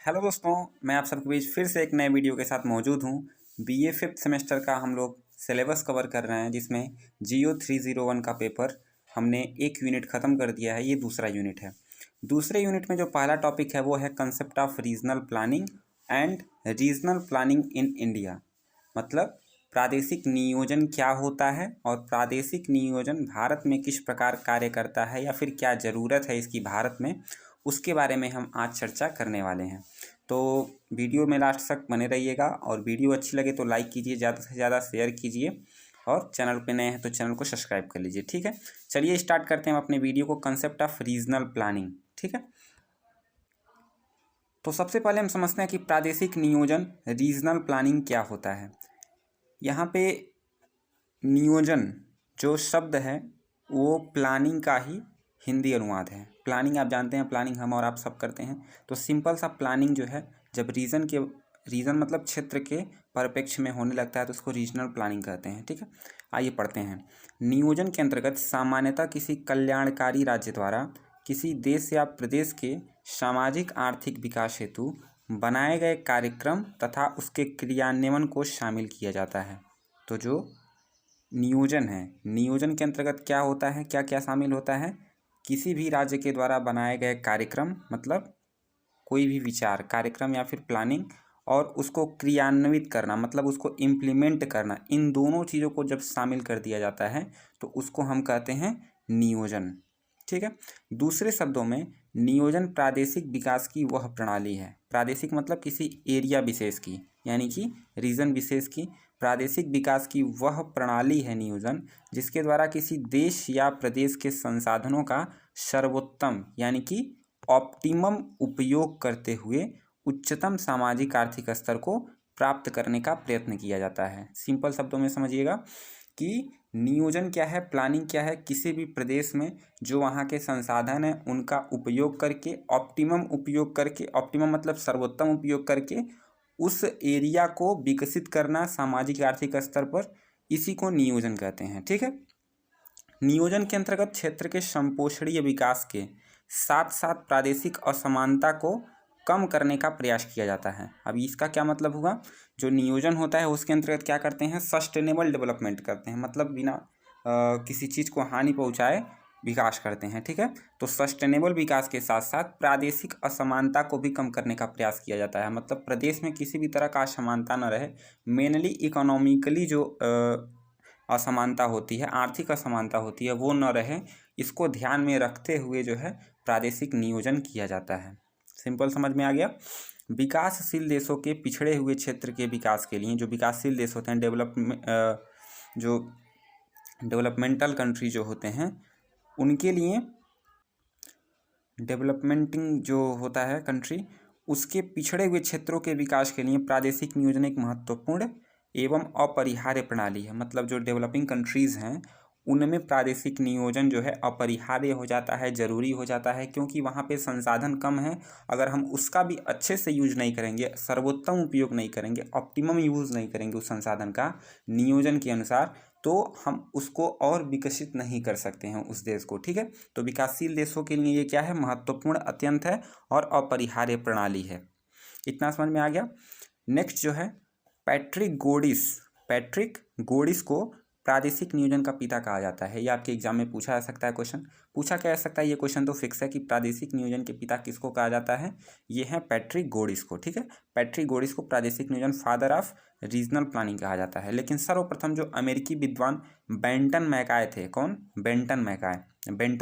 Hello दोस्तों, मैं आप सबके बीच फिर से एक नए वीडियो के साथ मौजूद हूँ। बीए फिफ्थ सेमेस्टर का हम लोग सिलेबस कवर कर रहे हैं, जिसमें GO 301 का पेपर हमने एक यूनिट ख़त्म कर दिया है। ये दूसरा यूनिट है। दूसरे यूनिट में जो पहला टॉपिक है वो है concept of regional planning and regional planning in India. मतलब प्रादेशिक नियोजन क्या होता है और प्रादेशिक नियोजन भारत में किस प्रकार कार्य करता है या फिर क्या ज़रूरत है इसकी भारत में, उसके बारे में हम आज चर्चा करने वाले हैं। तो वीडियो में लास्ट तक बने रहिएगा और वीडियो अच्छी लगे तो लाइक कीजिए, ज़्यादा से ज़्यादा शेयर कीजिए और चैनल पे नए हैं तो चैनल को सब्सक्राइब कर लीजिए। ठीक है, चलिए स्टार्ट करते हैं अपने वीडियो को। Concept of regional planning. ठीक है, तो सबसे पहले हम समझते हैं कि प्रादेशिक नियोजन रीजनल प्लानिंग क्या होता है। यहाँ पे नियोजन जो शब्द है वो प्लानिंग का ही हिंदी अनुवाद है। प्लानिंग आप जानते हैं, प्लानिंग हम और आप सब करते हैं। तो सिंपल सा प्लानिंग जो है, जब रीजन मतलब क्षेत्र के परिप्रेक्ष्य में होने लगता है तो उसको रीजनल प्लानिंग कहते हैं। ठीक है, आइए पढ़ते हैं। नियोजन के अंतर्गत सामान्यतः किसी कल्याणकारी राज्य द्वारा किसी देश या प्रदेश के सामाजिक आर्थिक विकास हेतु बनाए गए कार्यक्रम तथा उसके क्रियान्वयन को शामिल किया जाता है। तो जो नियोजन है, नियोजन के अंतर्गत क्या होता है, क्या क्या शामिल होता है? किसी भी राज्य के द्वारा बनाए गए कार्यक्रम, मतलब कोई भी विचार, कार्यक्रम या फिर प्लानिंग, और उसको क्रियान्वित करना मतलब उसको इम्प्लीमेंट करना, इन दोनों चीज़ों को जब शामिल कर दिया जाता है तो उसको हम कहते हैं नियोजन। ठीक है, दूसरे शब्दों में नियोजन प्रादेशिक विकास की वह प्रणाली है। प्रादेशिक मतलब किसी एरिया विशेष की, यानी कि रीजन विशेष की प्रादेशिक विकास की वह प्रणाली है नियोजन, जिसके द्वारा किसी देश या प्रदेश के संसाधनों का सर्वोत्तम यानी कि ऑप्टिमम उपयोग करते हुए उच्चतम सामाजिक आर्थिक स्तर को प्राप्त करने का प्रयत्न किया जाता है। सिंपल शब्दों में समझिएगा कि नियोजन क्या है, प्लानिंग क्या है। किसी भी प्रदेश में जो वहाँ के संसाधन हैं उनका उपयोग करके, ऑप्टिमम उपयोग करके, ऑप्टिमम मतलब सर्वोत्तम उपयोग करके उस एरिया को विकसित करना सामाजिक आर्थिक स्तर पर, इसी को नियोजन कहते हैं। ठीक है, नियोजन के अंतर्गत क्षेत्र के संपोषणीय विकास के साथ साथ प्रादेशिक असमानता को कम करने का प्रयास किया जाता है। अब इसका क्या मतलब हुआ? जो नियोजन होता है उसके अंतर्गत क्या करते हैं? सस्टेनेबल डेवलपमेंट करते हैं, मतलब बिना किसी चीज़ को हानि पहुंचाए विकास करते हैं। ठीक है, तो सस्टेनेबल विकास के साथ साथ प्रादेशिक असमानता को भी कम करने का प्रयास किया जाता है। मतलब प्रदेश में किसी भी तरह का असमानता न रहे, मेनली इकोनॉमिकली जो असमानता होती है, आर्थिक असमानता होती है, वो न रहे, इसको ध्यान में रखते हुए जो है प्रादेशिक नियोजन किया जाता है। सिंपल समझ में आ गया। विकासशील देशों के पिछड़े हुए क्षेत्र के विकास के लिए, जो विकासशील देश होते हैं, जो डेवलपमेंटल कंट्री जो होते हैं, उनके लिए डेवलपमेंटिंग जो होता है कंट्री, उसके पिछड़े हुए क्षेत्रों के विकास के लिए प्रादेशिक नियोजन एक महत्वपूर्ण एवं अपरिहार्य प्रणाली है। मतलब जो डेवलपिंग कंट्रीज़ हैं उनमें प्रादेशिक नियोजन जो है अपरिहार्य हो जाता है, ज़रूरी हो जाता है, क्योंकि वहाँ पे संसाधन कम है। अगर हम उसका भी अच्छे से यूज नहीं करेंगे, सर्वोत्तम उपयोग नहीं करेंगे, ऑप्टिमम यूज़ नहीं करेंगे उस संसाधन का नियोजन के अनुसार, तो हम उसको और विकसित नहीं कर सकते हैं उस देश को। ठीक है, तो विकासशील देशों के लिए ये क्या है? महत्वपूर्ण अत्यंत है और अपरिहार्य प्रणाली है। इतना समझ में आ गया। नेक्स्ट जो है पैट्रिक गोडिस को प्रादेशिक नियोजन का पिता कहा जाता है। ये आपके एग्जाम में पूछा जा सकता है क्वेश्चन। पूछा क्या जा सकता है? ये क्वेश्चन तो फिक्स है कि प्रादेशिक नियोजन के पिता किसको कहा जाता है। ये है पैट्रिक गोडिस को। ठीक है, पैट्रिक गोडिस को प्रादेशिक नियोजन फादर ऑफ रीजनल प्लानिंग कहा जाता है। लेकिन सर्वप्रथम जो अमेरिकी विद्वान बेंटन मैकाय थे, कौन? बेंटन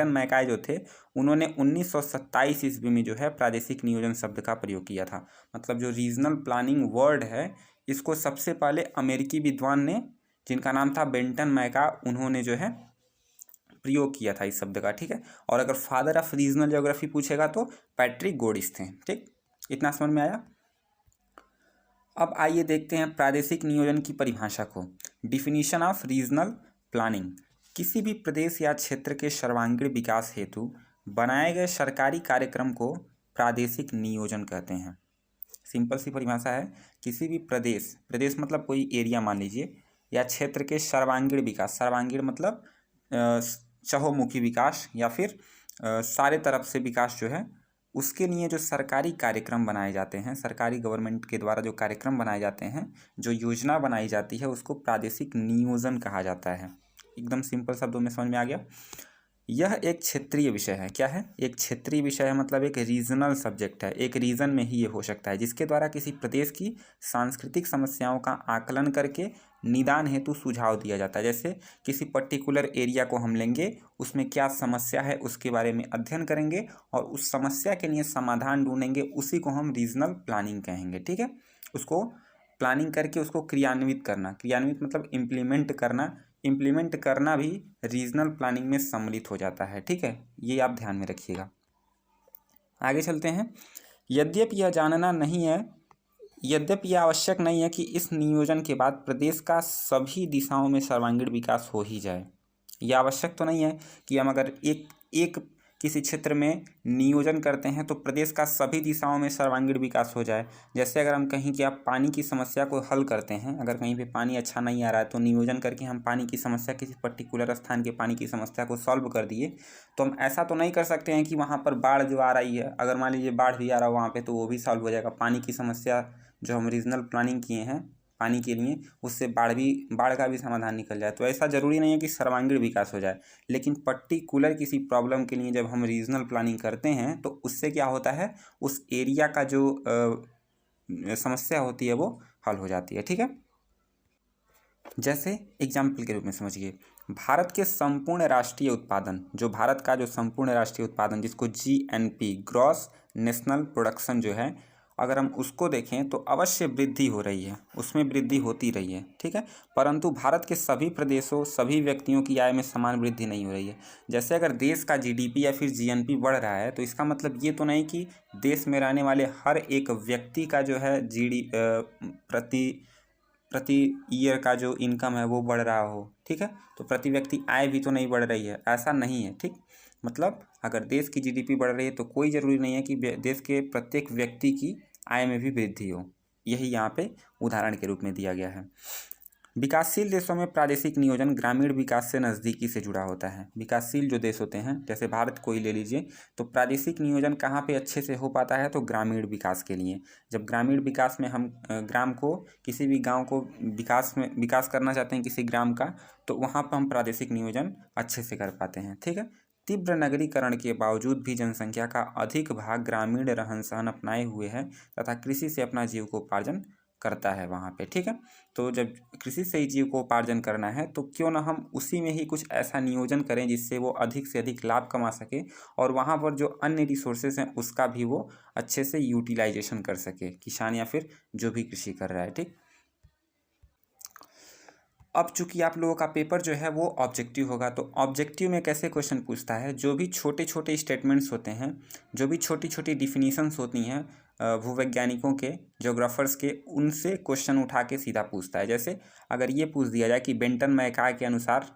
मैकाय जो थे, उन्होंने 1927 ईस्वी में जो है प्रादेशिक नियोजन शब्द का प्रयोग किया था। मतलब जो रीजनल प्लानिंग वर्ड है, इसको सबसे पहले अमेरिकी विद्वान ने, जिनका नाम था बेंटन मैका, उन्होंने जो है प्रयोग किया था इस शब्द का। ठीक है, और अगर फादर ऑफ रीजनल ज्योग्राफी पूछेगा तो पैट्रिक गोडिस थे। ठीक, इतना समझ में आया। अब आइए देखते हैं प्रादेशिक नियोजन की परिभाषा को। डिफिनीशन ऑफ रीजनल प्लानिंग: किसी भी प्रदेश या क्षेत्र के सर्वांगीण विकास हेतु बनाए गए सरकारी कार्यक्रम को प्रादेशिक नियोजन कहते हैं। सिंपल सी परिभाषा है, किसी भी प्रदेश मतलब कोई एरिया मान लीजिए, या क्षेत्र के सर्वांगीण विकास, सर्वांगीण मतलब चहुमुखी विकास या फिर सारे तरफ से विकास जो है, उसके लिए जो सरकारी कार्यक्रम बनाए जाते हैं, सरकारी गवर्नमेंट के द्वारा जो कार्यक्रम बनाए जाते हैं, जो योजना बनाई जाती है, उसको प्रादेशिक नियोजन कहा जाता है। एकदम सिंपल शब्दों में समझ में आ गया। यह एक क्षेत्रीय विषय है। क्या है? एक क्षेत्रीय विषय है, मतलब एक रीजनल सब्जेक्ट है। एक रीजन में ही ये हो सकता है, जिसके द्वारा किसी प्रदेश की सांस्कृतिक समस्याओं का आकलन करके निदान हेतु सुझाव दिया जाता है। जैसे किसी पर्टिकुलर एरिया को हम लेंगे, उसमें क्या समस्या है उसके बारे में अध्ययन करेंगे और उस समस्या के लिए समाधान ढूंढेंगे, उसी को हम रीजनल प्लानिंग कहेंगे। ठीक है, उसको प्लानिंग करके उसको क्रियान्वित करना, क्रियान्वित मतलब इम्प्लीमेंट करना भी रीजनल प्लानिंग में सम्मिलित हो जाता है। ठीक है, ये आप ध्यान में रखिएगा। आगे चलते हैं। यद्यपि यह आवश्यक नहीं है कि इस नियोजन के बाद प्रदेश का सभी दिशाओं में सर्वांगीण विकास हो ही जाए। यह आवश्यक तो नहीं है कि हम अगर एक किसी क्षेत्र में नियोजन करते हैं तो प्रदेश का सभी दिशाओं में सर्वांगीण विकास हो जाए। जैसे अगर हम कहीं कि आप पानी की समस्या को हल करते हैं, अगर कहीं पे पानी अच्छा नहीं आ रहा है तो नियोजन करके हम पानी की समस्या, किसी पर्टिकुलर स्थान के पानी की समस्या को सॉल्व कर दिए, तो हम ऐसा तो नहीं कर सकते हैं कि वहाँ पर बाढ़ जो आ रही है, अगर मान लीजिए बाढ़ भी आ रहा है वहाँ पर, तो वो भी सॉल्व हो जाएगा। पानी की समस्या जो हम रीजनल प्लानिंग किए हैं पानी के लिए, उससे बाढ़ का भी समाधान निकल जाए। तो ऐसा ज़रूरी नहीं है कि सर्वांगीण विकास हो जाए, लेकिन पर्टिकुलर किसी प्रॉब्लम के लिए जब हम रीजनल प्लानिंग करते हैं तो उससे क्या होता है, उस एरिया का जो समस्या होती है वो हल हो जाती है। ठीक है, जैसे एग्जाम्पल के रूप में समझिए, भारत के संपूर्ण राष्ट्रीय उत्पादन, जो भारत का जो संपूर्ण राष्ट्रीय उत्पादन जिसको GNP, ग्रॉस नेशनल प्रोडक्शन जो है, अगर हम उसको देखें तो अवश्य वृद्धि हो रही है, उसमें वृद्धि होती रही है। ठीक है, परंतु भारत के सभी प्रदेशों, सभी व्यक्तियों की आय में समान वृद्धि नहीं हो रही है। जैसे अगर देश का GDP या फिर GNP बढ़ रहा है तो इसका मतलब ये तो नहीं कि देश में रहने वाले हर एक व्यक्ति का जो है प्रति ईयर का जो इनकम है वो बढ़ रहा हो। ठीक है, तो प्रति व्यक्ति आय भी तो नहीं बढ़ रही है, ऐसा नहीं है। ठीक, मतलब अगर देश की GDP बढ़ रही है तो कोई ज़रूरी नहीं है कि देश के प्रत्येक व्यक्ति की आय में भी वृद्धि हो। यही यहाँ पे उदाहरण के रूप में दिया गया है। विकासशील देशों में प्रादेशिक नियोजन ग्रामीण विकास से नज़दीकी से जुड़ा होता है। विकासशील जो देश होते हैं, जैसे भारत को ही ले लीजिए, तो प्रादेशिक नियोजन कहाँ पे अच्छे से हो पाता है, तो ग्रामीण विकास के लिए। जब ग्रामीण विकास में हम ग्राम को, किसी भी गांव को विकास करना चाहते हैं किसी ग्राम का, तो वहाँ पर हम प्रादेशिक नियोजन अच्छे से कर पाते हैं। ठीक है, तीव्र नगरीकरण के बावजूद भी जनसंख्या का अधिक भाग ग्रामीण रहन सहन अपनाए हुए है तथा कृषि से अपना जीविकोपार्जन करता है वहाँ पे। ठीक है, तो जब कृषि से ही जीविकोपार्जन करना है तो क्यों ना हम उसी में ही कुछ ऐसा नियोजन करें जिससे वो अधिक से अधिक लाभ कमा सके और वहाँ पर जो अन्य रिसोर्सेज हैं उसका भी वो अच्छे से यूटिलाइजेशन कर सके, किसान या फिर जो भी कृषि कर रहा है। ठीक, अब चूंकि आप लोगों का पेपर जो है वो ऑब्जेक्टिव होगा, तो ऑब्जेक्टिव में कैसे क्वेश्चन पूछता है, जो भी छोटे छोटे स्टेटमेंट्स होते हैं, जो भी छोटी छोटी डिफिनीशंस होती हैं भूवैज्ञानिकों के, ज्योग्राफर्स के, उनसे क्वेश्चन उठा के सीधा पूछता है। जैसे अगर ये पूछ दिया जाए कि बेंटन मैकॉय के अनुसार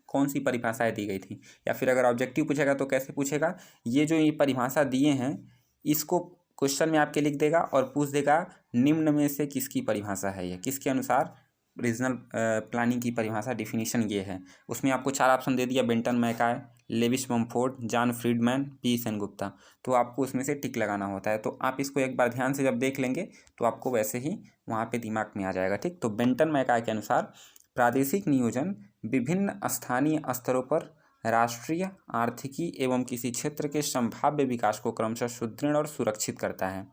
कौन सी परिभाषाएं दी गई थी, या फिर अगर ऑब्जेक्टिव पूछेगा तो कैसे पूछेगा, ये जो ये परिभाषा दिए हैं इसको क्वेश्चन में आपके लिख देगा और पूछ देगा निम्न में से किसकी परिभाषा है, ये किसके अनुसार रीजनल प्लानिंग की परिभाषा, डिफिनीशन ये है। उसमें आपको 4 ऑप्शन दे दिया, Benton McCoy, Lewis Mumford, John Friedman, P Sengupta, तो आपको उसमें से टिक लगाना होता है। तो आप इसको एक बार ध्यान से जब देख लेंगे तो आपको वैसे ही वहाँ पे दिमाग में आ जाएगा। ठीक, तो बेंटन मैकॉय के अनुसार प्रादेशिक नियोजन विभिन्न स्थानीय स्तरों पर राष्ट्रीय आर्थिकी एवं किसी क्षेत्र के संभाव्य विकास को क्रमशः सुदृढ़ और सुरक्षित करता है।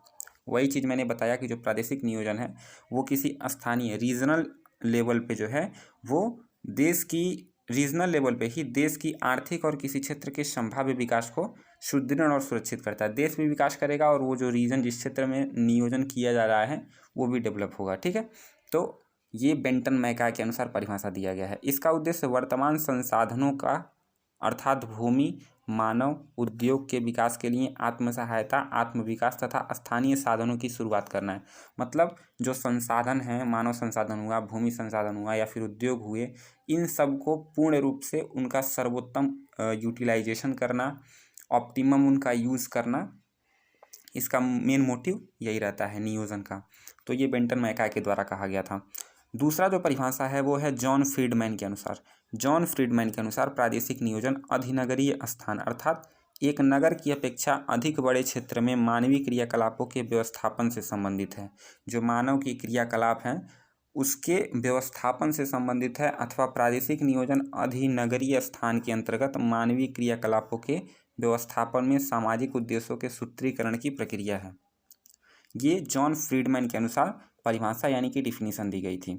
वही चीज़ मैंने बताया कि जो प्रादेशिक नियोजन है वो किसी स्थानीय रीजनल लेवल पे जो है वो देश की रीजनल लेवल पे ही देश की आर्थिक और किसी क्षेत्र के संभाव्य विकास को सुदृढ़ और सुरक्षित करता है। देश भी विकास करेगा और वो जो रीजन जिस क्षेत्र में नियोजन किया जा रहा है वो भी डेवलप होगा। ठीक है, तो ये बेंटन मैकॉय के अनुसार परिभाषा दिया गया है। इसका उद्देश्य वर्तमान संसाधनों का अर्थात भूमि, मानव, उद्योग के विकास के लिए आत्म सहायता, आत्म विकास तथा स्थानीय साधनों की शुरुआत करना है। मतलब जो संसाधन हैं, मानव संसाधन हुआ, भूमि संसाधन हुआ या फिर उद्योग हुए, इन सब को पूर्ण रूप से उनका सर्वोत्तम यूटिलाइजेशन करना, ऑप्टिमम उनका यूज़ करना, इसका मेन मोटिव यही रहता है नियोजन का। तो ये बेंटन मैकॉय के द्वारा कहा गया था। दूसरा जो परिभाषा है वो है जॉन फ्रीडमैन के अनुसार। जॉन फ्रीडमैन के अनुसार प्रादेशिक नियोजन अधिनगरीय स्थान अर्थात एक नगर की अपेक्षा अधिक बड़े क्षेत्र में मानवीय क्रियाकलापों के व्यवस्थापन से संबंधित है। जो मानव की क्रियाकलाप हैं उसके व्यवस्थापन से संबंधित है, अथवा प्रादेशिक नियोजन अधिनगरीय स्थान के अंतर्गत मानवीय क्रियाकलापों के व्यवस्थापन में सामाजिक उद्देश्यों के सूत्रीकरण की प्रक्रिया है। ये जॉन फ्रीडमैन के अनुसार परिभाषा यानी कि डिफिनीसन दी गई थी।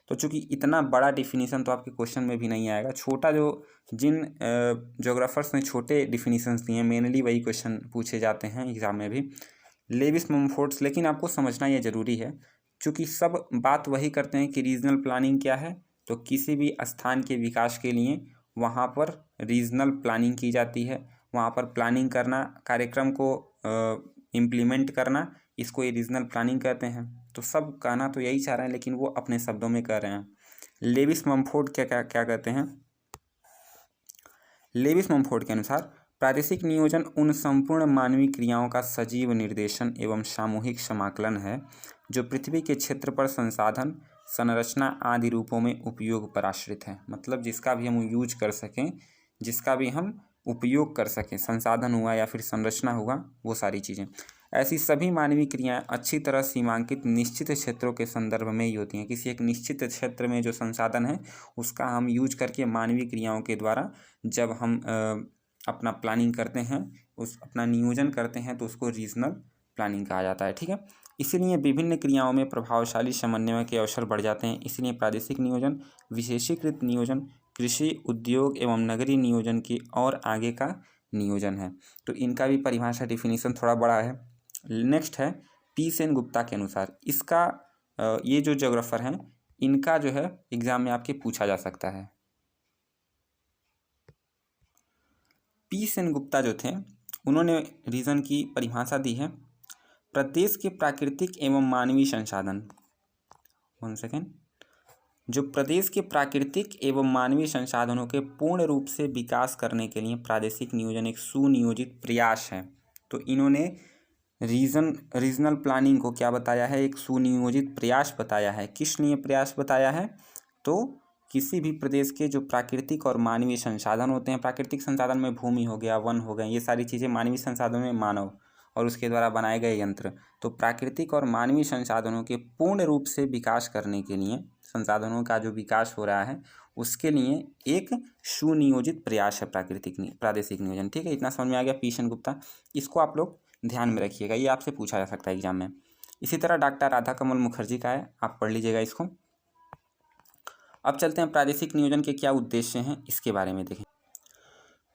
तो चूंकि इतना बड़ा डिफिनीसन तो आपके क्वेश्चन में भी नहीं आएगा, छोटा जो जिन ज्योग्राफर्स ने छोटे डिफिनीशंस दिए हैं मेनली वही क्वेश्चन पूछे जाते हैं एग्जाम में भी, लेविस मम्फोर्ड्स। लेकिन आपको समझना ये जरूरी है, चूँकि सब बात वही करते हैं कि रीजनल प्लानिंग क्या है। तो किसी भी स्थान के विकास के लिए वहाँ पर रीजनल प्लानिंग की जाती है, वहाँ पर प्लानिंग करना, कार्यक्रम को इम्प्लीमेंट करना, इसको ये रीजनल प्लानिंग कहते हैं। तो सब कहना तो यही चाह रहे हैं, लेकिन वो अपने शब्दों में कह रहे हैं। लेविस मम्फोर्ड क्या कहते हैं? लेविस मम्फोर्ड के अनुसार प्रादेशिक नियोजन उन संपूर्ण मानवीय क्रियाओं का सजीव निर्देशन एवं सामूहिक समाकलन है जो पृथ्वी के क्षेत्र पर संसाधन, संरचना आदि रूपों में उपयोग पर आश्रित है। मतलब जिसका भी हम यूज कर सकें, जिसका भी हम उपयोग कर सकें, संसाधन हुआ या फिर संरचना हुआ, वो सारी चीज़ें। ऐसी सभी मानवीय क्रियाएं अच्छी तरह सीमांकित निश्चित क्षेत्रों के संदर्भ में ही होती हैं। किसी एक निश्चित क्षेत्र में जो संसाधन है उसका हम यूज करके मानवीय क्रियाओं के द्वारा जब हम अपना प्लानिंग करते हैं, उस अपना नियोजन करते हैं, तो उसको रीजनल प्लानिंग कहा जाता है। ठीक है, इसीलिए विभिन्न क्रियाओं में प्रभावशाली समन्वय के अवसर बढ़ जाते हैं। इसलिए प्रादेशिक नियोजन, विशेषीकृत नियोजन, कृषि, उद्योग एवं नगरीय नियोजन की और आगे का नियोजन है। तो इनका भी परिभाषा डिफिनीशन थोड़ा बड़ा है। नेक्स्ट है पी सेन गुप्ता के अनुसार। इसका ये जो ज्योग्राफर हैं इनका जो है एग्जाम में आपके पूछा जा सकता है। पी सेन गुप्ता जो थे उन्होंने रीजन की परिभाषा दी है, प्रदेश के प्राकृतिक एवं मानवीय संसाधन, जो प्रदेश के प्राकृतिक एवं मानवीय संसाधनों के पूर्ण रूप से विकास करने के लिए प्रादेशिक नियोजन एक सुनियोजित प्रयास है। तो इन्होंने रीजनल प्लानिंग को क्या बताया है? एक सुनियोजित प्रयास बताया है। किस लिए प्रयास बताया है? तो किसी भी प्रदेश के जो प्राकृतिक और मानवीय संसाधन होते हैं, प्राकृतिक संसाधन में भूमि हो गया, वन हो गए, ये सारी चीज़ें, मानवीय संसाधन में मानव और उसके द्वारा बनाए गए यंत्र। तो प्राकृतिक और मानवीय संसाधनों के पूर्ण रूप से विकास करने के लिए, संसाधनों का जो विकास हो रहा है उसके लिए एक सुनियोजित प्रयास है प्रादेशिक नियोजन। ठीक है, इतना समझ में आ गया पी सेन गुप्ता। इसको आप लोग ध्यान में रखिएगा, ये आपसे पूछा जा सकता है एग्जाम में। इसी तरह डॉक्टर राधा कमल मुखर्जी का है, आप पढ़ लीजिएगा इसको। अब चलते हैं प्रादेशिक नियोजन के क्या उद्देश्य हैं, इसके बारे में देखें।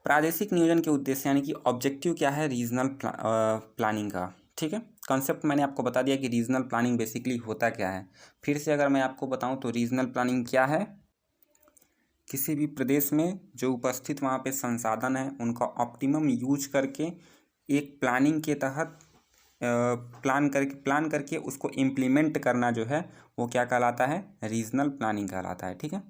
प्रादेशिक नियोजन के उद्देश्य यानी कि ऑब्जेक्टिव क्या है रीजनल प्लानिंग का। ठीक है, कॉन्सेप्ट मैंने आपको बता दिया कि रीजनल प्लानिंग बेसिकली होता क्या है। फिर से अगर मैं आपको बताऊं तो रीजनल प्लानिंग क्या है? किसी भी प्रदेश में जो उपस्थित वहाँ पे संसाधन है उनका ऑप्टिमम यूज करके एक प्लानिंग के तहत प्लान करके उसको इम्प्लीमेंट करना जो है वो क्या कहलाता है? रीजनल प्लानिंग कहलाता है। ठीक है,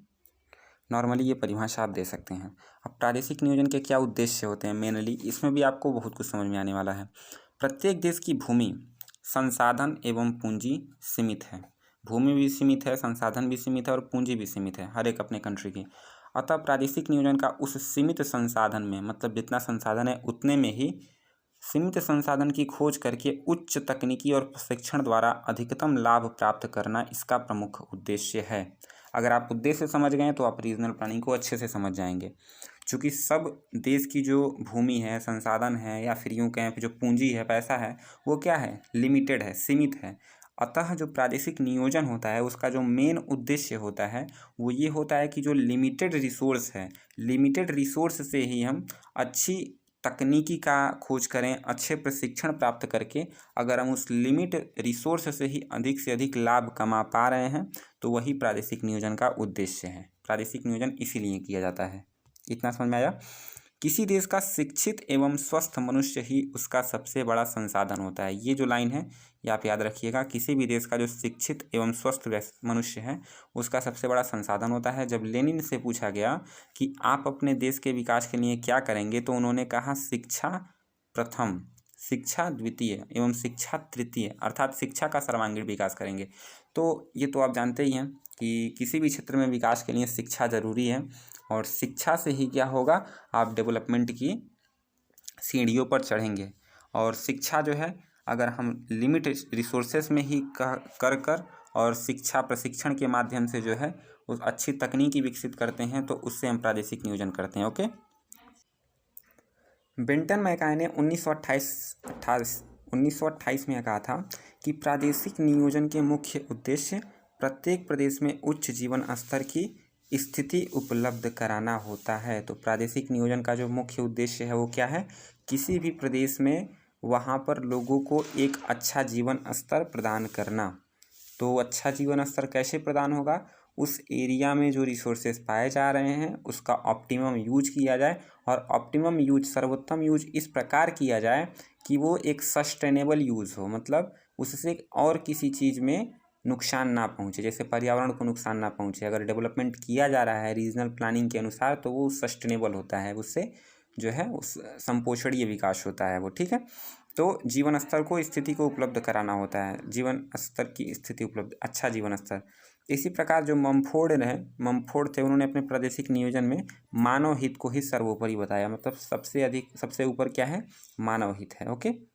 नॉर्मली ये परिभाषा आप दे सकते हैं। अब प्रादेशिक नियोजन के क्या उद्देश्य होते हैं मेनली, इसमें भी आपको बहुत कुछ समझ में आने वाला है। प्रत्येक देश की भूमि, संसाधन एवं पूंजी सीमित है। भूमि भी सीमित है, संसाधन भी सीमित है और पूंजी भी सीमित है हर एक अपने कंट्री की। अतः प्रादेशिक नियोजन का उस सीमित संसाधन में, मतलब जितना संसाधन है उतने में ही सीमित संसाधन की खोज करके उच्च तकनीकी और प्रशिक्षण द्वारा अधिकतम लाभ प्राप्त करना इसका प्रमुख उद्देश्य है। अगर आप उद्देश्य समझ गए तो आप रीजनल प्लानिंग को अच्छे से समझ जाएंगे। चूँकि सब देश की जो भूमि है, संसाधन है, या फिर यूँ कहें जो पूंजी है, पैसा है, वो क्या है? लिमिटेड है, सीमित है। अतः जो प्रादेशिक नियोजन होता है उसका जो मेन उद्देश्य होता है वो ये होता है कि जो लिमिटेड रिसोर्स है, लिमिटेड रिसोर्स से ही हम अच्छी तकनीकी का खोज करें, अच्छे प्रशिक्षण प्राप्त करके अगर हम उस लिमिट रिसोर्स से ही अधिक से अधिक लाभ कमा पा रहे हैं तो वही प्रादेशिक नियोजन का उद्देश्य है। प्रादेशिक नियोजन इसीलिए किया जाता है। इतना समझ में आया? किसी देश का शिक्षित एवं स्वस्थ मनुष्य ही उसका सबसे बड़ा संसाधन होता है। ये जो लाइन है ये आप याद रखिएगा। किसी भी देश का जो शिक्षित एवं स्वस्थ मनुष्य है उसका सबसे बड़ा संसाधन होता है। जब लेनिन से पूछा गया कि आप अपने देश के विकास के लिए क्या करेंगे तो उन्होंने कहा शिक्षा प्रथम, शिक्षा द्वितीय एवं शिक्षा तृतीय, अर्थात शिक्षा का सर्वांगीण विकास करेंगे। तो ये तो आप जानते ही हैं कि किसी भी क्षेत्र में विकास के लिए शिक्षा ज़रूरी है और शिक्षा से ही क्या होगा? आप डेवलपमेंट की सीढ़ियों पर चढ़ेंगे। और शिक्षा जो है, अगर हम लिमिट रिसोर्सेस में ही कर और शिक्षा प्रशिक्षण के माध्यम से जो है उस अच्छी तकनीकी विकसित करते हैं, तो उससे हम प्रादेशिक नियोजन करते हैं। ओके। बेंटन मैकाय ने 1928 में कहा था कि प्रादेशिक नियोजन के मुख्य उद्देश्य प्रत्येक प्रदेश में उच्च जीवन स्तर की स्थिति उपलब्ध कराना होता है। तो प्रादेशिक नियोजन का जो मुख्य उद्देश्य है वो क्या है? किसी भी प्रदेश में वहाँ पर लोगों को एक अच्छा जीवन स्तर प्रदान करना। तो अच्छा जीवन स्तर कैसे प्रदान होगा? उस एरिया में जो रिसोर्सेज पाए जा रहे हैं उसका ऑप्टिमम यूज किया जाए, और ऑप्टिमम यूज, सर्वोत्तम यूज इस प्रकार किया जाए कि वो एक सस्टेनेबल यूज़ हो, मतलब उससे और किसी चीज़ में नुकसान ना पहुँचे, जैसे पर्यावरण को नुकसान ना पहुँचे। अगर डेवलपमेंट किया जा रहा है रीजनल प्लानिंग के अनुसार तो वो सस्टेनेबल होता है, उससे जो है उस संपोषणीय विकास होता है वो। ठीक है। तो जीवन स्तर को, स्थिति को उपलब्ध कराना होता है, जीवन स्तर की स्थिति उपलब्ध, अच्छा जीवन स्तर। इसी प्रकार जो मम्फोर्ड थे, उन्होंने अपने प्रादेशिक नियोजन में मानव हित को ही सर्वोपरि बताया, मतलब सबसे ऊपर क्या है? मानव हित है। ओके।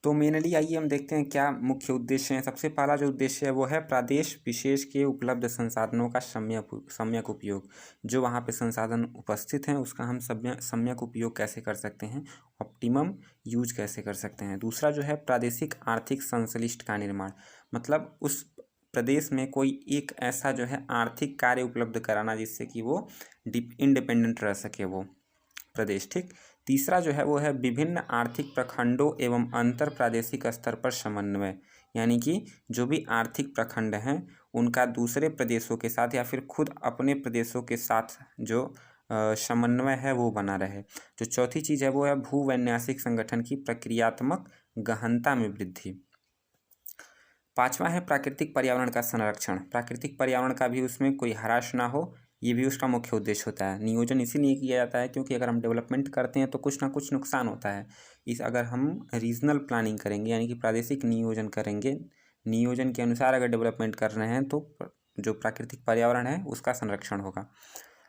तो मेनली आइए हम देखते हैं क्या मुख्य उद्देश्य हैं। सबसे पहला जो उद्देश्य है वो है प्रदेश विशेष के उपलब्ध संसाधनों का सम्यक उपयोग। जो वहाँ पे संसाधन उपस्थित हैं उसका हम सम्यक उपयोग कैसे कर सकते हैं, ऑप्टिमम यूज कैसे कर सकते हैं। दूसरा जो है प्रादेशिक आर्थिक संश्लिष्ट का निर्माण, मतलब उस प्रदेश में कोई एक ऐसा जो है आर्थिक कार्य उपलब्ध कराना जिससे कि वो इंडिपेंडेंट रह सके वो प्रदेश। ठीक। तीसरा जो है वो है विभिन्न आर्थिक प्रखंडों एवं अंतर प्रादेशिक स्तर पर समन्वय, यानी कि जो भी आर्थिक प्रखंड हैं उनका दूसरे प्रदेशों के साथ या फिर खुद अपने प्रदेशों के साथ जो समन्वय है वो बना रहे। जो चौथी चीज़ है वो है भूवैन्यासिक संगठन की प्रक्रियात्मक गहनता में वृद्धि। पांचवा है प्राकृतिक पर्यावरण का संरक्षण। प्राकृतिक पर्यावरण का भी उसमें कोई ह्रास ना हो, ये भी उसका मुख्य उद्देश्य होता है। नियोजन इसीलिए किया जाता है क्योंकि अगर हम डेवलपमेंट करते हैं तो कुछ ना कुछ नुकसान होता है। अगर हम रीजनल प्लानिंग करेंगे यानी कि प्रादेशिक नियोजन करेंगे, नियोजन के अनुसार अगर डेवलपमेंट कर रहे हैं तो जो प्राकृतिक पर्यावरण है उसका संरक्षण होगा।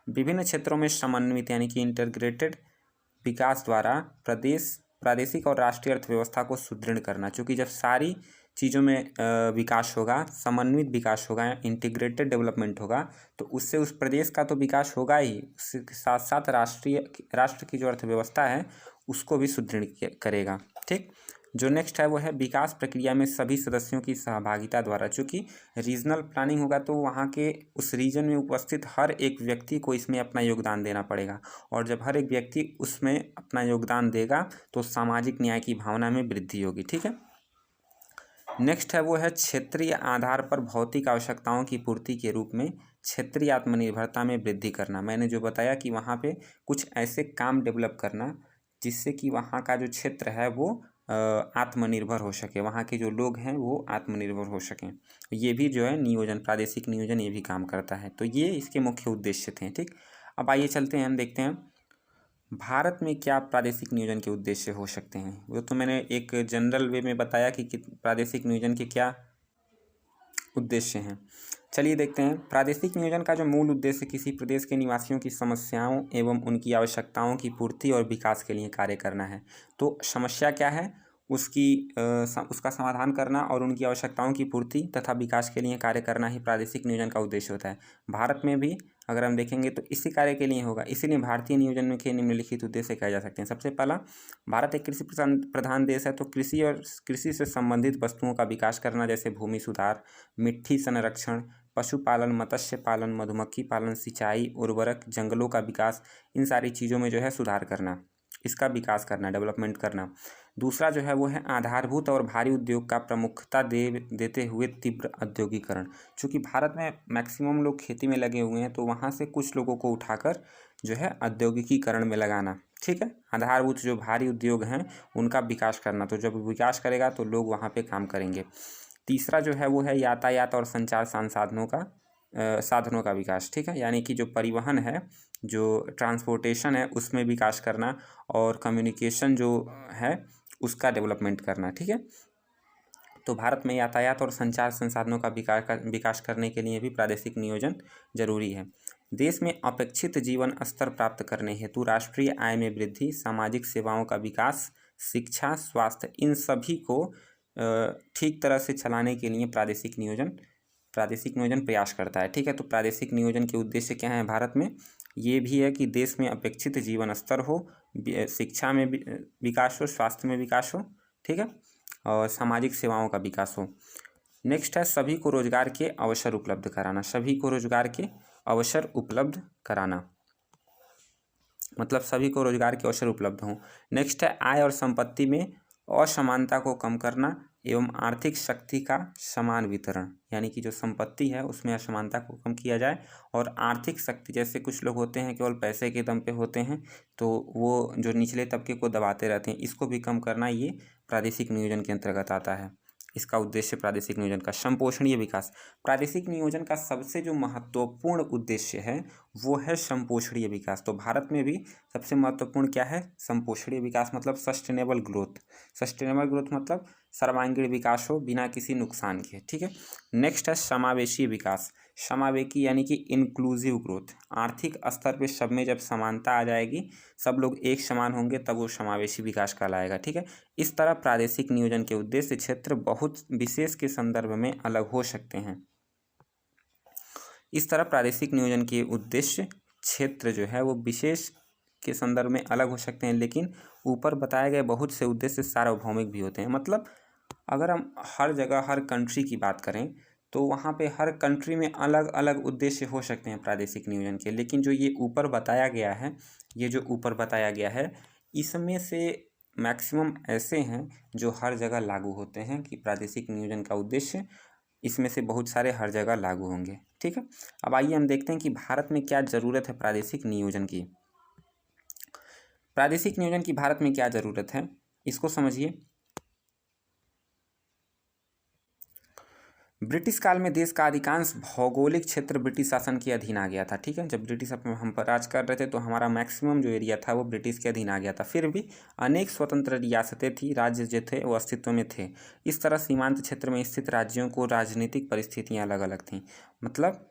विभिन्न क्षेत्रों में समन्वित यानी कि इंटीग्रेटेड विकास द्वारा प्रादेशिक और राष्ट्रीय अर्थव्यवस्था को सुदृढ़ करना। चूँकि जब सारी चीज़ों में विकास होगा, समन्वित विकास होगा, इंटीग्रेटेड डेवलपमेंट होगा, तो उससे उस प्रदेश का तो विकास होगा ही, उसके साथ साथ राष्ट्र की जो अर्थव्यवस्था है उसको भी सुदृढ़ करेगा। ठीक। जो नेक्स्ट है वो है विकास प्रक्रिया में सभी सदस्यों की सहभागिता द्वारा। चूँकि रीजनल प्लानिंग होगा तो वहाँ के उस रीजन में उपस्थित हर एक व्यक्ति को इसमें अपना योगदान देना पड़ेगा, और जब हर एक व्यक्ति उसमें अपना योगदान देगा तो सामाजिक न्याय की भावना में वृद्धि होगी। ठीक है। नेक्स्ट है वो है क्षेत्रीय आधार पर भौतिक आवश्यकताओं की पूर्ति के रूप में क्षेत्रीय आत्मनिर्भरता में वृद्धि करना। मैंने जो बताया कि वहाँ पे कुछ ऐसे काम डेवलप करना जिससे कि वहाँ का जो क्षेत्र है वो आत्मनिर्भर हो सके, वहाँ के जो लोग हैं वो आत्मनिर्भर हो सकें। ये भी जो है नियोजन, प्रादेशिक नियोजन ये भी काम करता है। तो ये इसके मुख्य उद्देश्य थे। ठीक। अब आइए चलते हैं, हम देखते हैं भारत में क्या प्रादेशिक नियोजन के उद्देश्य हो सकते हैं। वो तो मैंने एक जनरल वे में बताया कि प्रादेशिक नियोजन के क्या उद्देश्य हैं। चलिए देखते हैं। प्रादेशिक नियोजन का जो मूल उद्देश्य किसी प्रदेश के निवासियों की समस्याओं एवं उनकी आवश्यकताओं की पूर्ति और विकास के लिए कार्य करना है। तो समस्या क्या है उसका समाधान करना और उनकी आवश्यकताओं की पूर्ति तथा विकास के लिए कार्य करना ही प्रादेशिक नियोजन का उद्देश्य होता है। भारत में भी अगर हम देखेंगे तो इसी कार्य के लिए होगा। इसीलिए भारतीय नियोजन में के निम्नलिखित उद्देश्य कहे जा सकते हैं। सबसे पहला, भारत एक कृषि प्रधान देश है, तो कृषि और कृषि से संबंधित वस्तुओं का विकास करना, जैसे भूमि सुधार, मिट्टी संरक्षण, पशुपालन, मत्स्य पालन, मधुमक्खी पालन, सिंचाई, उर्वरक, जंगलों का विकास, इन सारी चीज़ों में जो है सुधार करना, इसका विकास करना, डेवलपमेंट करना। दूसरा जो है वो है आधारभूत और भारी उद्योग का प्रमुखता देते हुए तीव्र औद्योगिकरण। चूँकि भारत में मैक्सिमम लोग खेती में लगे हुए हैं तो वहाँ से कुछ लोगों को उठाकर जो है औद्योगिकीकरण में लगाना। ठीक है। आधारभूत जो भारी उद्योग हैं उनका विकास करना, तो जब विकास करेगा तो लोग वहाँ पे काम करेंगे। तीसरा जो है वो है यातायात और संचार साधनों का विकास। ठीक है। यानी कि जो परिवहन है, जो ट्रांसपोर्टेशन है उसमें विकास करना, और कम्युनिकेशन जो है उसका डेवलपमेंट करना। ठीक है। तो भारत में यातायात और संचार संसाधनों का विकास करने के लिए भी प्रादेशिक नियोजन जरूरी है। देश में अपेक्षित जीवन स्तर प्राप्त करने हेतु राष्ट्रीय आय में वृद्धि, सामाजिक सेवाओं का विकास, शिक्षा, स्वास्थ्य, इन सभी को ठीक तरह से चलाने के लिए प्रादेशिक नियोजन प्रयास करता है। ठीक है, तो प्रादेशिक नियोजन के उद्देश्य क्या हैं भारत में? ये भी है कि देश में अपेक्षित जीवन स्तर हो, शिक्षा में विकास हो, स्वास्थ्य में विकास हो, ठीक है, और सामाजिक सेवाओं का विकास हो। नेक्स्ट है सभी को रोजगार के अवसर उपलब्ध कराना। सभी को रोजगार के अवसर उपलब्ध कराना मतलब सभी को रोजगार के अवसर उपलब्ध हों। नेक्स्ट है आय और संपत्ति में असमानता को कम करना एवं आर्थिक शक्ति का समान वितरण, यानी कि जो संपत्ति है उसमें असमानता को कम किया जाए और आर्थिक शक्ति, जैसे कुछ लोग होते हैं केवल पैसे के दम पे होते हैं तो वो जो निचले तबके को दबाते रहते हैं, इसको भी कम करना ये प्रादेशिक नियोजन के अंतर्गत आता है। इसका उद्देश्य प्रादेशिक नियोजन का संपोषणीय विकास। प्रादेशिक नियोजन का सबसे जो महत्वपूर्ण उद्देश्य है वो है संपोषणीय विकास। तो भारत में भी सबसे महत्वपूर्ण क्या है? संपोषणीय विकास मतलब सस्टेनेबल ग्रोथ। सस्टेनेबल ग्रोथ मतलब सर्वांगीण विकास हो बिना किसी नुकसान के। ठीक है, नेक्स्ट है समावेशी विकास। समावेशी यानी कि इंक्लूसिव ग्रोथ। आर्थिक स्तर पे सब में जब समानता आ जाएगी, सब लोग एक समान होंगे, तब वो समावेशी विकास कहलाएगा। ठीक है, इस तरह प्रादेशिक नियोजन के उद्देश्य क्षेत्र बहुत विशेष के संदर्भ में अलग हो सकते हैं। इस तरह प्रादेशिक नियोजन के उद्देश्य क्षेत्र जो है वो विशेष के संदर्भ में अलग हो सकते हैं, लेकिन ऊपर बताए गए बहुत से उद्देश्य सार्वभौमिक भी होते हैं। मतलब अगर हम हर जगह हर कंट्री की बात करें तो वहाँ पे हर कंट्री में अलग अलग उद्देश्य हो सकते हैं प्रादेशिक नियोजन के, लेकिन जो ये ऊपर बताया गया है, ये जो ऊपर बताया गया है, इसमें से मैक्सिमम ऐसे हैं जो हर जगह लागू होते हैं कि प्रादेशिक नियोजन का उद्देश्य इसमें से बहुत सारे हर जगह लागू होंगे। ठीक है, अब आइए हम देखते हैं कि भारत में क्या ज़रूरत है प्रादेशिक नियोजन की। प्रादेशिक नियोजन की भारत में क्या ज़रूरत है, इसको समझिए। ब्रिटिश काल में देश का अधिकांश भौगोलिक क्षेत्र ब्रिटिश शासन के अधीन आ गया था। ठीक है, जब ब्रिटिश हम पर राज कर रहे थे तो हमारा मैक्सिमम जो एरिया था वो ब्रिटिश के अधीन आ गया था। फिर भी अनेक स्वतंत्र रियासतें थी, राज्य जो थे वो अस्तित्व में थे। इस तरह सीमांत क्षेत्र में स्थित राज्यों को राजनीतिक परिस्थितियाँ अलग अलग थीं। मतलब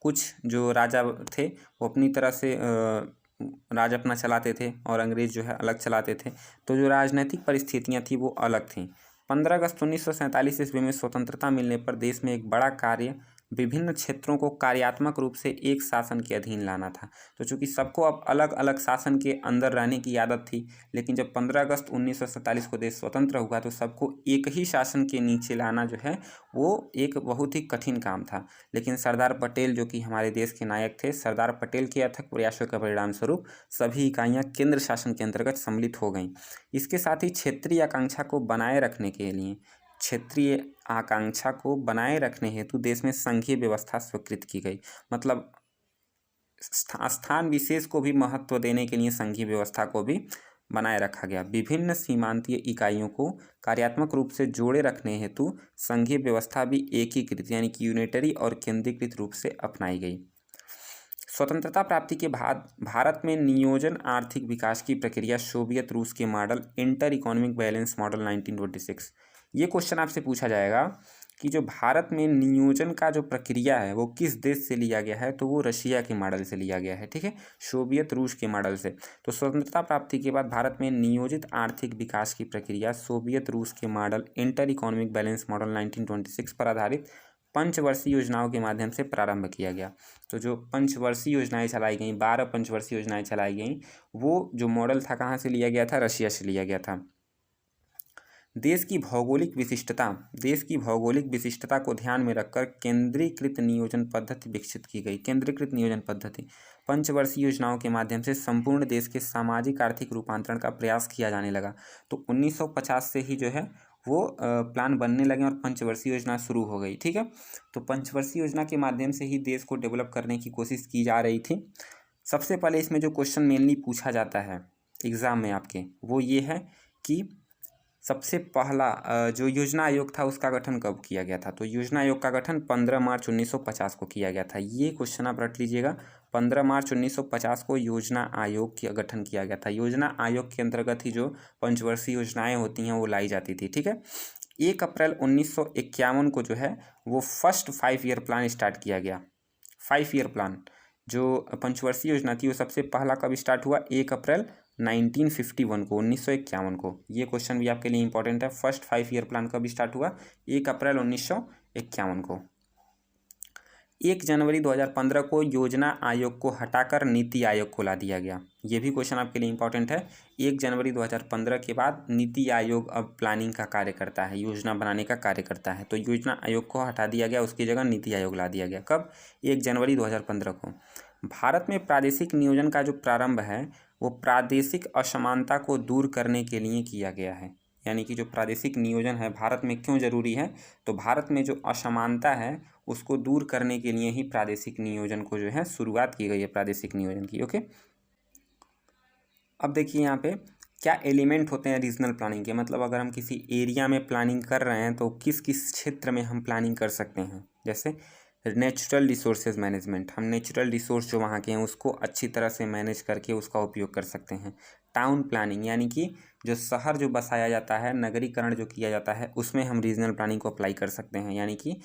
कुछ जो राजा थे वो अपनी तरह से राज अपना चलाते थे और अंग्रेज़ जो है अलग चलाते थे, तो जो राजनीतिक परिस्थितियाँ थी वो अलग थीं। 15 अगस्त 1947 ईस्वी में स्वतंत्रता मिलने पर देश में एक बड़ा कार्य विभिन्न क्षेत्रों को कार्यात्मक रूप से एक शासन के अधीन लाना था। तो चूँकि सबको अब अलग अलग शासन के अंदर रहने की आदत थी, लेकिन जब 15 अगस्त 1947 को देश स्वतंत्र हुआ तो सबको एक ही शासन के नीचे लाना जो है वो एक बहुत ही कठिन काम था। लेकिन सरदार पटेल जो कि हमारे देश के नायक थे, सरदार पटेल के अथक प्रयासों के परिणाम स्वरूप सभी इकाइयाँ केंद्र शासन के अंतर्गत सम्मिलित हो गईं। इसके साथ ही क्षेत्रीय आकांक्षा को बनाए रखने हेतु देश में संघीय व्यवस्था स्वीकृत की गई। मतलब स्थान विशेष को भी महत्व देने के लिए संघीय व्यवस्था को भी बनाए रखा गया। विभिन्न सीमांतीय इकाइयों को कार्यात्मक रूप से जोड़े रखने हेतु संघीय व्यवस्था भी एकीकृत यानी कि यूनिटरी और केंद्रीकृत रूप से अपनाई गई। स्वतंत्रता प्राप्ति के बाद भारत में नियोजन आर्थिक विकास की प्रक्रिया सोवियत रूस के model inter economic balance model 1926। ये क्वेश्चन आपसे पूछा जाएगा कि जो भारत में नियोजन का जो प्रक्रिया है वो किस देश से लिया गया है, तो वो रशिया के मॉडल से लिया गया है। ठीक है, सोवियत रूस के मॉडल से। तो स्वतंत्रता प्राप्ति के बाद भारत में नियोजित आर्थिक विकास की प्रक्रिया सोवियत रूस के model inter economic balance model 1926 पर आधारित पंचवर्षीय योजनाओं के माध्यम से प्रारंभ किया गया। तो जो पंचवर्षीय योजनाएं चलाई गई, 12 पंचवर्षीय योजनाएं चलाई गई, वो जो मॉडल था कहाँ से लिया गया था? रशिया से लिया गया था। देश की भौगोलिक विशिष्टता को ध्यान में रखकर केंद्रीकृत नियोजन पद्धति विकसित की गई। केंद्रीकृत नियोजन पद्धति पंचवर्षीय योजनाओं के माध्यम से संपूर्ण देश के सामाजिक आर्थिक रूपांतरण का प्रयास किया जाने लगा। तो 1950 से ही जो है वो प्लान बनने लगे और पंचवर्षीय योजना शुरू हो गई। ठीक है, तो पंचवर्षीय योजना के माध्यम से ही देश को डेवलप करने की कोशिश की जा रही थी। सबसे पहले इसमें जो क्वेश्चन मेनली पूछा जाता है एग्ज़ाम में आपके, वो ये है कि सबसे पहला जो योजना आयोग था उसका गठन कब किया गया था? तो योजना आयोग का गठन 15 मार्च 1950 को किया गया था। ये क्वेश्चन आप रट लीजिएगा, 15 मार्च 1950 को योजना आयोग का गठन किया गया था। योजना आयोग के अंतर्गत ही जो पंचवर्षीय योजनाएं होती हैं वो लाई जाती थी। ठीक है, 1 अप्रैल 1951 को जो है वो फर्स्ट 5 ईयर प्लान स्टार्ट किया गया। 5 ईयर प्लान जो पंचवर्षीय योजना थी वो सबसे पहला कब स्टार्ट हुआ? 1 अप्रैल 1951 को, 1951 को। ये क्वेश्चन भी आपके लिए इंपॉर्टेंट है। फर्स्ट 5 ईयर प्लान कब स्टार्ट हुआ? 1 अप्रैल 1951 को। 1 जनवरी 2015 को योजना आयोग को हटाकर नीति आयोग को ला दिया गया। ये भी क्वेश्चन आपके लिए इंपॉर्टेंट है। 1 जनवरी 2015 के बाद नीति आयोग अब प्लानिंग का कार्य करता है, योजना बनाने का कार्य करता है। तो योजना आयोग को हटा दिया गया, उसकी जगह नीति आयोग ला दिया गया। कब? 1 जनवरी 2015 को। भारत में प्रादेशिक नियोजन का जो प्रारंभ है वो प्रादेशिक असमानता को दूर करने के लिए किया गया है। यानी कि जो प्रादेशिक नियोजन है भारत में क्यों ज़रूरी है? तो भारत में जो असमानता है उसको दूर करने के लिए ही प्रादेशिक नियोजन को जो है शुरुआत की गई है, प्रादेशिक नियोजन की। ओके, अब देखिए यहाँ पे क्या एलिमेंट होते हैं रीजनल प्लानिंग के। मतलब अगर हम किसी एरिया में प्लानिंग कर रहे हैं तो किस किस क्षेत्र में हम प्लानिंग कर सकते हैं। जैसे नेचुरल रिसोर्सेज मैनेजमेंट, हम नेचुरल रिसोर्स जो वहाँ के हैं उसको अच्छी तरह से मैनेज करके उसका उपयोग कर सकते हैं। टाउन प्लानिंग, यानी कि जो शहर जो बसाया जाता है, नगरीकरण जो किया जाता है, उसमें हम रीजनल प्लानिंग को अप्लाई कर सकते हैं। यानी कि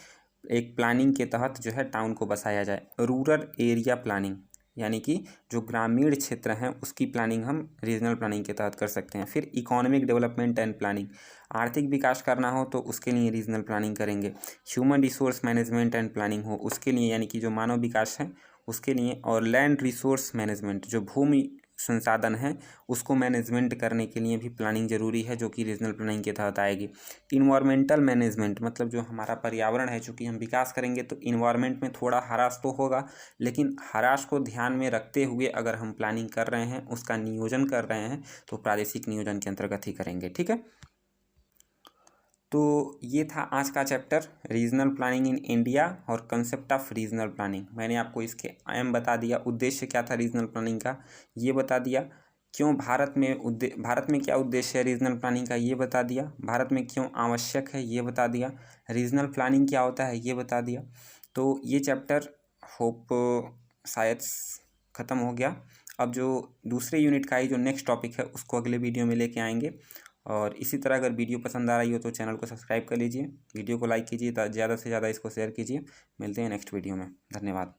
एक प्लानिंग के तहत जो है टाउन को बसाया जाए। रूरल एरिया प्लानिंग, यानी कि जो ग्रामीण क्षेत्र हैं उसकी प्लानिंग हम रीजनल प्लानिंग के तहत कर सकते हैं। फिर इकोनॉमिक डेवलपमेंट एंड प्लानिंग, आर्थिक विकास करना हो तो उसके लिए रीजनल प्लानिंग करेंगे। Human resource management and planning हो उसके लिए, यानी कि जो मानव विकास है उसके लिए। और लैंड रिसोर्स मैनेजमेंट, जो भूमि संसाधन है उसको मैनेजमेंट करने के लिए भी प्लानिंग ज़रूरी है, जो कि रीजनल प्लानिंग के तहत आएगी। इन्वायरमेंटल मैनेजमेंट, मतलब जो हमारा पर्यावरण है, चूँकि हम विकास करेंगे तो इन्वायरमेंट में थोड़ा ह्रास तो होगा, लेकिन ह्रास को ध्यान में रखते हुए अगर हम प्लानिंग कर रहे हैं, उसका नियोजन कर रहे हैं, तो प्रादेशिक नियोजन के अंतर्गत ही करेंगे। ठीक है, तो ये था आज का chapter, regional planning in India और कंसेप्ट ऑफ रीजनल प्लानिंग। मैंने आपको इसके एम बता दिया, उद्देश्य क्या था रीजनल प्लानिंग का ये बता दिया, क्यों भारत में क्या उद्देश्य है रीजनल प्लानिंग का ये बता दिया, भारत में क्यों आवश्यक है ये बता दिया, रीजनल प्लानिंग क्या होता है ये बता दिया। तो ये चैप्टर होप शायद ख़त्म हो गया। अब जो दूसरे यूनिट का ही जो नेक्स्ट टॉपिक है उसको अगले वीडियो में लेके आएंगे। और इसी तरह अगर वीडियो पसंद आ रही हो तो चैनल को सब्सक्राइब कर लीजिए, वीडियो को लाइक कीजिए, ज़्यादा से ज़्यादा इसको शेयर कीजिए। मिलते हैं नेक्स्ट वीडियो में, धन्यवाद।